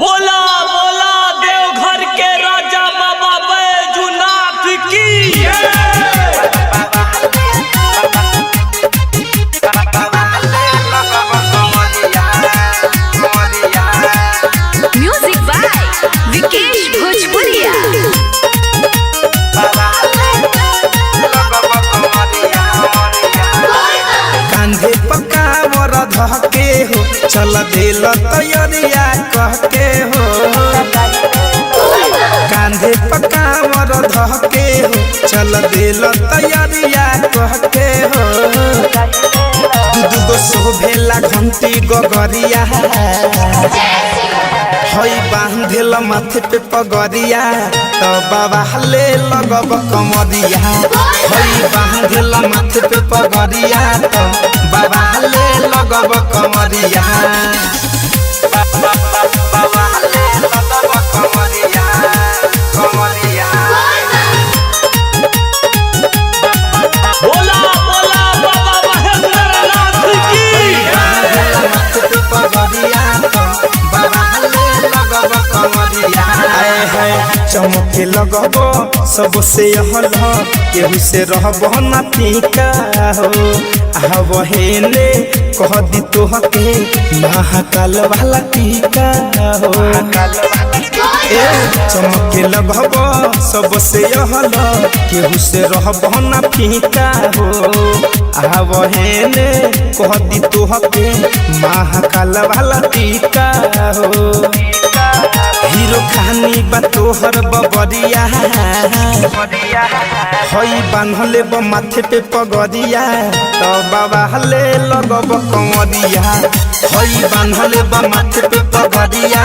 बोला बोला देवघर के राजा बाबा बैजूनाथ की म्यूजिक बाय विकेश भोजपुरिया। कांधे पकावर धके हो चल दिल तैयारिया कहके हो। कांधे पकावर धके हो चल दिल तैयारिया कहके हो। दूगो शोभेला घंटी गगरिया हई बांधेल माथे पे पगरिया तो बाबा ले लगब कमरिया। हई बांधेल माथे पे पगरिया तो बाबा ले लगब कमरिया। बाबा ले लगब कमरिया कमरिया। बोला बोला बाबा महेंद्रनाथ की माथे पे पगरिया तो बाबा ले लगब कमरिया। आए है चमके लगब सबसे हल केहू से रहब ना फीका हो। आहब हेले कह दी तोहके महाकाल वाला टीका हो। ए चमके लगब सबसे हल केहू से रहब ना फीका हो। आहब हेले कह दी तोहके महाकाल वाला टीका हो। हीरो खानी बा तोहर बबरिया हई बांधले ब माथे पे पगरिया तो बाबा ले लगब कमरिया। हई बांधले ब माथे पे पगरिया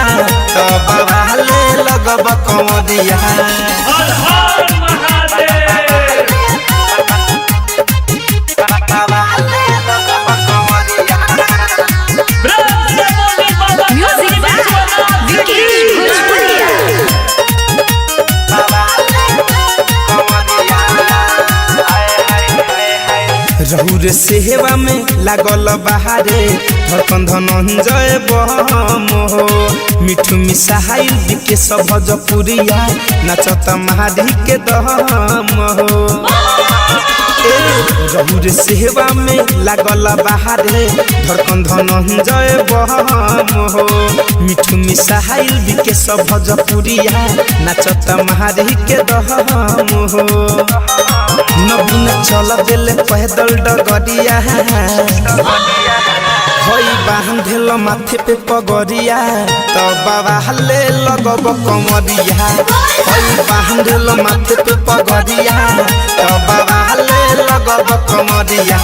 तो बाबा ले लगब कमरिया। हर हर महादेव। म्यूजिक बाय विकेश भोजपुरिया। रहुरे सेवा में लागल बहारे धड़कन धनंजय बम हो। मिठू मिसाइल बिके सब भोजपुरिया नाचत महारी के दम हो। रहुरे सेवा में लागल बहारे धड़कन धनंजय बम हो। मिठू मिसाइल बिके सब भोजपुरिया नाचत महारी के दम हो। नबीन चल दिल पैदल डगरिया हई बांधेल माथे पे पगरिया तो बाबा ले लगब कमरिया। हई बांधेल माथे पे पगरिया तो बाबा ले लगब कमरिया।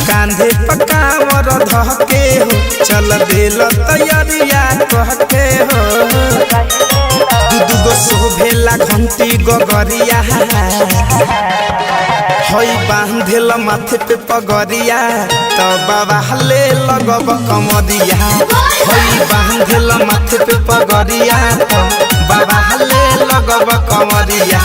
कांधे पकावर धके हो चल दिल तैयारिया कहके हो। दूगो शोभेला घंटी गगरिया हई बांधेल माथे पे पगरिया तो बाबा ले लगब कमरिया। हई बांधेल माथे पे पगरिया तो बाबा ले लगब कमरिया।